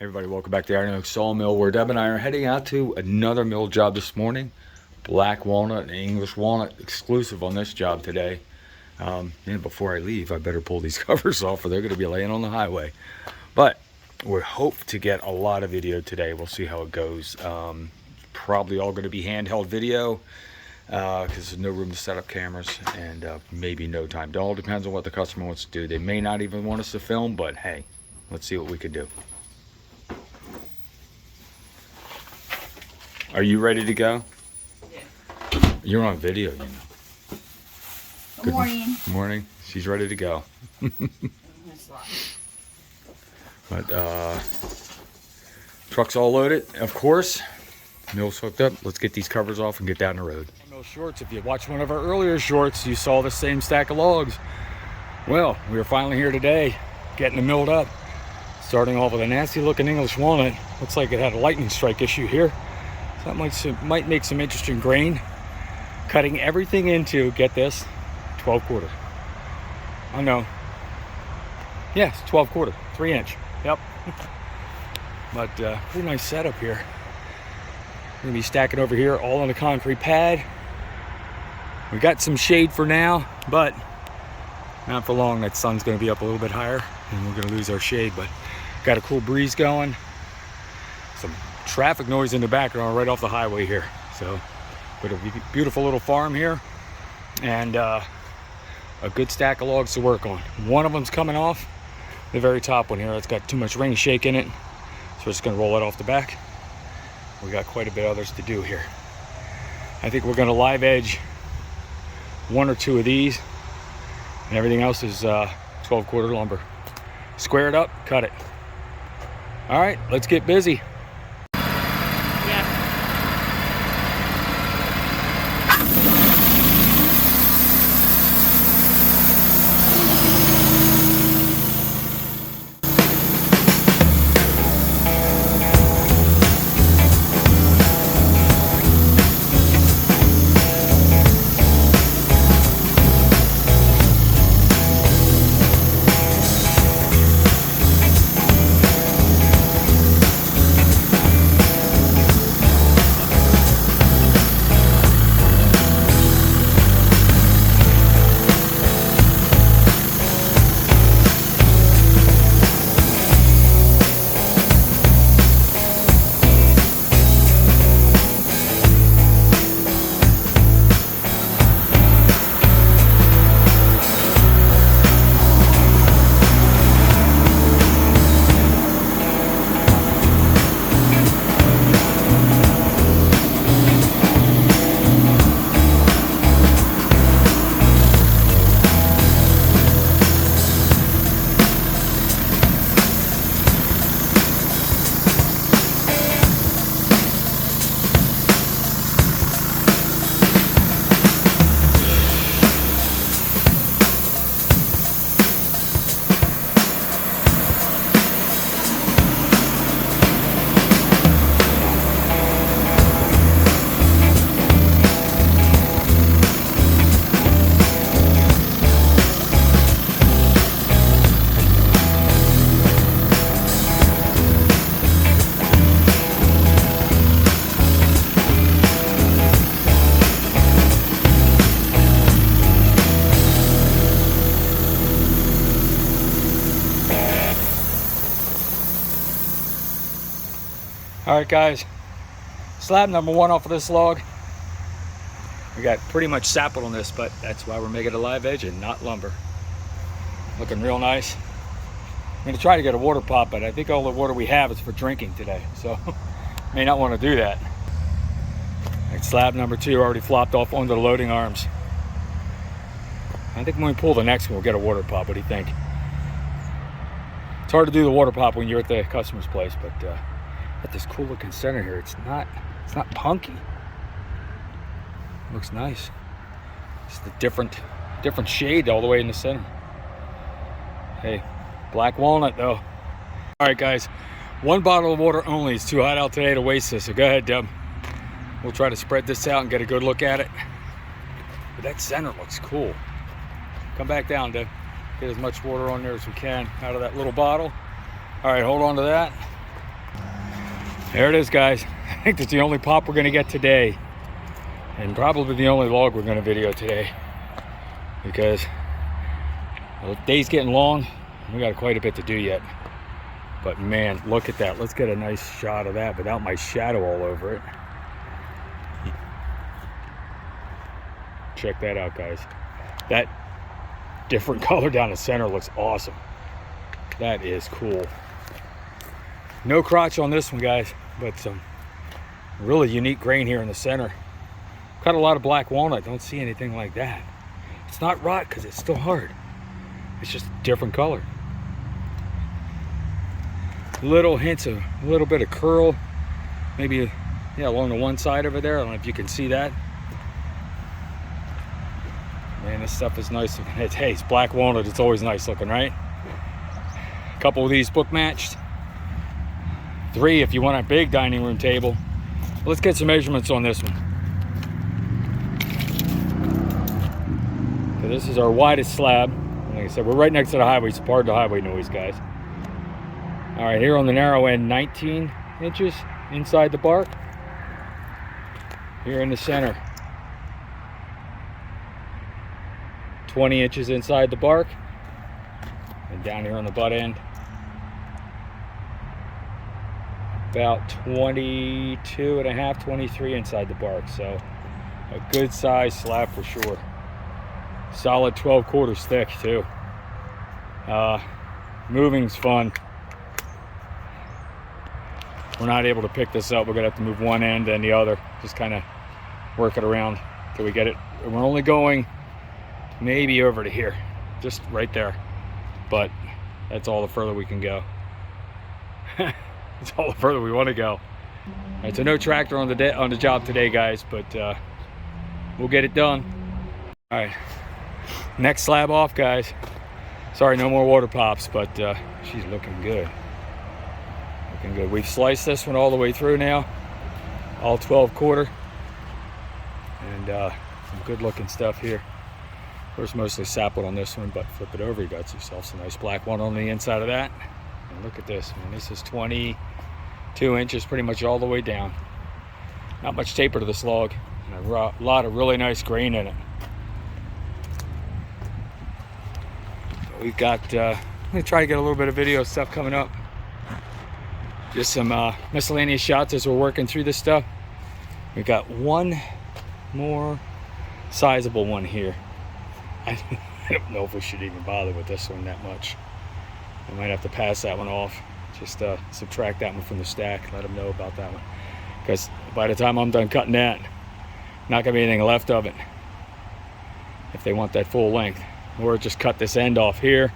Everybody, welcome back to the Iron Oak Sawmill, where Deb and I are heading out to another mill job this morning. Black walnut and English walnut exclusive on this job today. And before I leave, I better pull these covers off or they're going to be laying on the highway. But we hope to get a lot of video today. We'll see how it goes. Probably all going to be handheld video because there's no room to set up cameras and maybe no time. It all depends on what the customer wants to do. They may not even want us to film, but hey, let's see what we can do. Are you ready to go? Yeah. You're on video, you know. Good morning. Good morning. She's ready to go. But truck's all loaded, of course. Mill's hooked up. Let's get these covers off and get down the road. Mill shorts. If you watched one of our earlier shorts, you saw the same stack of logs. Well, we are finally here today, getting them milled up. Starting off with a nasty looking English walnut. Looks like it had a lightning strike issue here. So that might make some interesting grain. Cutting everything into, get this, 12/4. I know. Yes, 12/4, 3-inch. Yep. But pretty nice setup here. We're gonna be stacking over here all on the concrete pad. We got some shade for now, but not for long. That sun's gonna be up a little bit higher and we're gonna lose our shade, but got a cool breeze going. Some traffic noise in the background right off the highway here. So, but a beautiful little farm here and a good stack of logs to work on. One of them's coming off, the very top one here. It's got too much rain shake in it, so we're just gonna roll it off the back. We got quite a bit of others to do here. I think we're gonna live edge 1 or 2 of these, and everything else is 12/4 lumber. Square it up, cut it. All right, let's get busy. All right, guys, slab number 1 off of this log. We got pretty much sappled on this, but that's why we're making a live edge and not lumber. Looking real nice. I'm gonna try to get a water pot, but I think all the water we have is for drinking today, so may not want to do that. Right, slab number 2 already flopped off onto the loading arms. I think when we pull the next one, we'll get a water pot. What do you think? It's hard to do the water pot when you're at the customer's place, but got this cool looking center here. It's not punky. Looks nice. It's the different shade all the way in the center. Hey, black walnut though. All right, guys, 1 bottle of water only. It's too hot out today to waste this, so go ahead, Deb. We'll try to spread this out and get a good look at it. But that center looks cool. Come back down, Deb. Get as much water on there as we can out of that little bottle. All right, hold on to that. There it is, guys. I think that's the only pop we're gonna get today, and probably the only log we're gonna video today, because the day's getting long. We got quite a bit to do yet. But man, look at that. Let's get a nice shot of that without my shadow all over it. Check that out, guys. That different color down the center looks awesome. That is cool. No crotch on this one, guys, but some really unique grain here in the center. Got a lot of black walnut. Don't see anything like that. It's not rot because it's still hard. It's just a different color. Little hints of a little bit of curl, maybe, yeah, along the one side over there. I don't know if you can see that. Man, this stuff is nice looking. Hey, it's black walnut. It's always nice looking, right? A couple of these book matched. 3 if you want a big dining room table. Let's get some measurements on this one. So this is our widest slab. Like I said, we're right next to the highway, so pardon the highway noise, guys. All right, here on the narrow end, 19 inches inside the bark. Here in the center, 20 inches inside the bark. And down here on the butt end, about 22 and a half, 23 inside the bark. So a good size slab for sure. Solid 12/4 thick too. Moving's fun. We're not able to pick this up. We're gonna have to move one end and the other. Just kind of work it around till we get it. We're only going maybe over to here, just right there. But that's all the further we can go. It's all the further we want to go. All right, so no tractor on the job today, guys, but we'll get it done. All right, next slab off, guys. Sorry, no more water pops, but she's looking good. Looking good. We've sliced this one all the way through now, all 12/4, and some good looking stuff here. Of course, mostly sapwood on this one, but flip it over, you got yourself some nice black one on the inside of that. And look at this, man. This is 22 inches pretty much all the way down. Not much taper to this log, and a lot of really nice grain in it. We've got, I'm gonna try to get a little bit of video stuff coming up. Just some miscellaneous shots as we're working through this stuff. We've got one more sizable one here. I don't know if we should even bother with this one that much. I might have to pass that one off. Just subtract that one from the stack. Let them know about that one. Because by the time I'm done cutting that, not gonna be anything left of it. If they want that full length. Or just cut this end off here,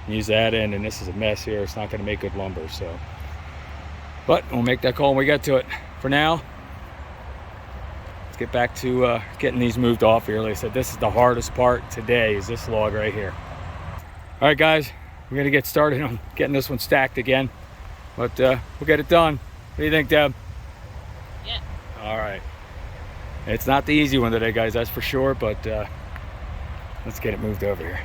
use that end, and this is a mess here. It's not gonna make good lumber, so. But we'll make that call when we get to it. For now, let's get back to getting these moved off here. Like I said, this is the hardest part today, is this log right here. All right, guys, we're gonna get started on getting this one stacked again, but we'll get it done. What do you think, Deb? Yeah. All right. It's not the easy one today, guys, that's for sure, but let's get it moved over here.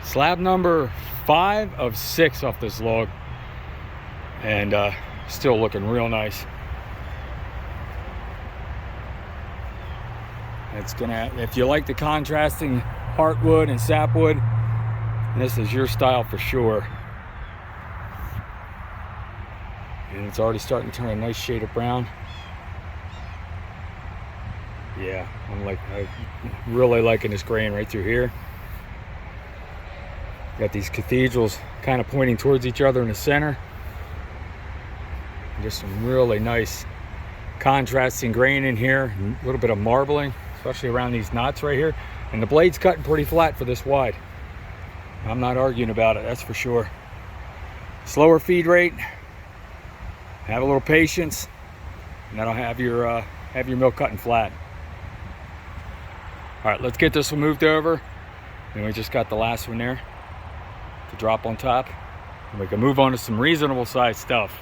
Slab number 5 of 6 off this log, and still looking real nice. It's gonna, if you like the contrasting heartwood and sapwood, this is your style for sure. And it's already starting to turn a nice shade of brown. Yeah, I'm really liking this grain right through here. Got these cathedrals kind of pointing towards each other in the center. And just some really nice contrasting grain in here. A little bit of marbling, especially around these knots right here. And the blade's cutting pretty flat for this wide. I'm not arguing about it, that's for sure. Slower feed rate. Have a little patience, and that'll have your mill cutting flat. All right, let's get this one moved over. And we just got the last one there to drop on top. And we can move on to some reasonable sized stuff.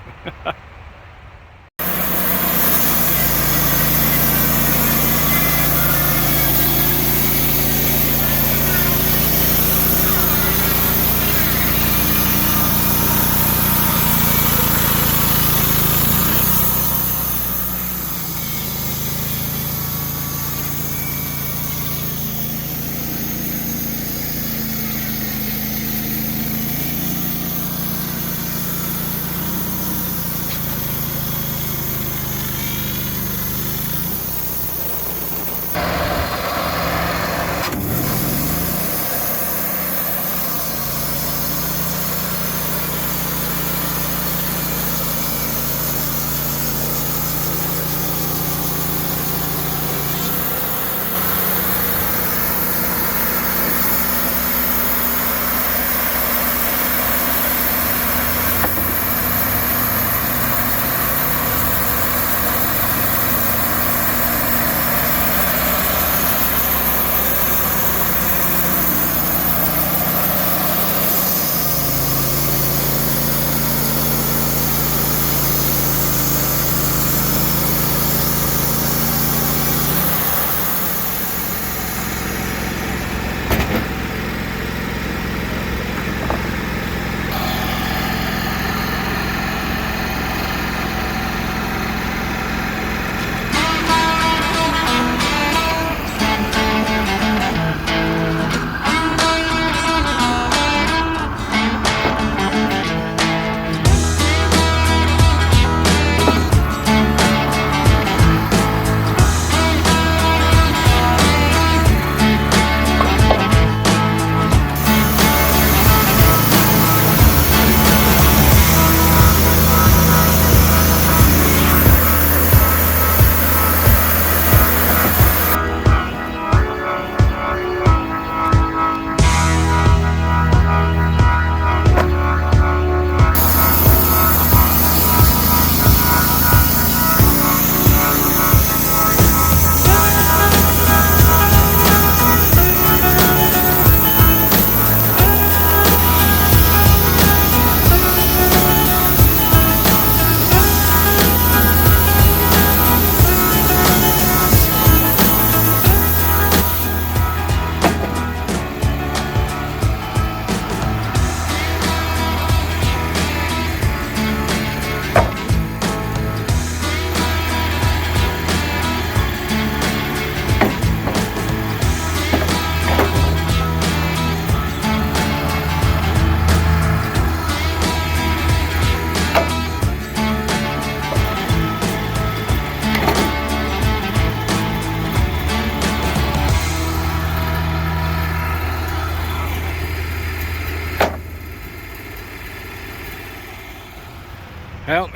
Well,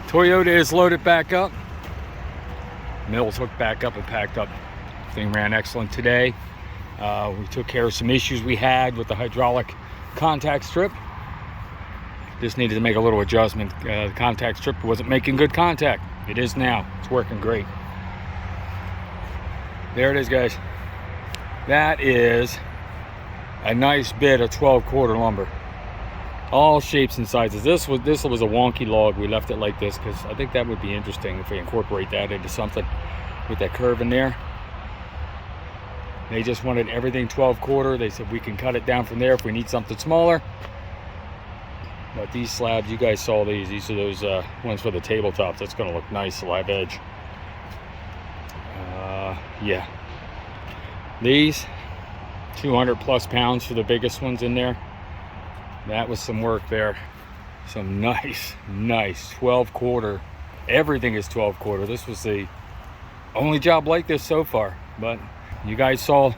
Toyota is loaded back up. Mill's hooked back up and packed up. Thing ran excellent today. We took care of some issues we had with the hydraulic contact strip. Just needed to make a little adjustment. The contact strip wasn't making good contact. It is now. It's working great. There it is, guys. That is a nice bit of 12-quarter lumber. All shapes and sizes. This was a wonky log. We left it like this because I think that would be interesting if we incorporate that into something with that curve in there. They just wanted everything 12-quarter. They said we can cut it down from there if we need something smaller. But these slabs, you guys saw these. These are those ones for the tabletops. That's going to look nice, live edge. Yeah. These 200 plus pounds for the biggest ones in there. That was some work there. Some nice 12-quarter. Everything is 12-quarter. This was the only job like this so far. But you guys saw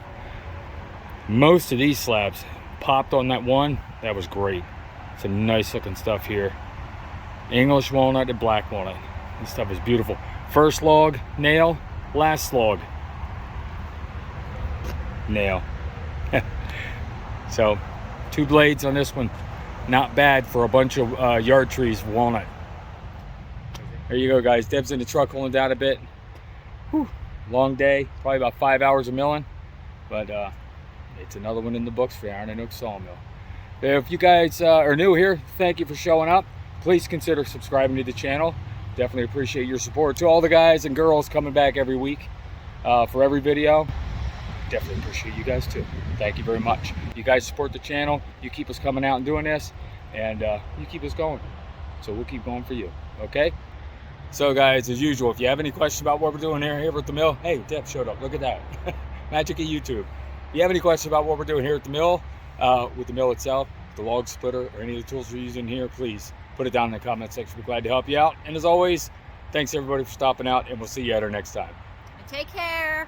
most of these slabs popped on that one. That was great. Some nice looking stuff here. English walnut and black walnut. This stuff is beautiful. First log, nail. Last log, nail. So 2 blades on this one. Not bad for a bunch of yard trees of walnut. There you go, guys. Deb's in the truck holding down a bit. Whew. Long day, probably about 5 hours of milling, but it's another one in the books for the Iron and Oak Sawmill. If you guys are new here, thank you for showing up. Please consider subscribing to the channel. Definitely appreciate your support. To all the guys and girls coming back every week for every video, definitely appreciate you guys too. Thank you very much. You guys support the channel. You keep us coming out and doing this, and you keep us going. So we'll keep going for you, okay? So guys, as usual, if you have any questions about what we're doing here at the mill, hey, Deb showed up. Look at that. Magic of YouTube. If you have any questions about what we're doing here at the mill, with the mill itself, the log splitter, or any of the tools we're using here, please put it down in the comment section. We're glad to help you out. And as always, thanks everybody for stopping out, and we'll see you at our next time. Take care.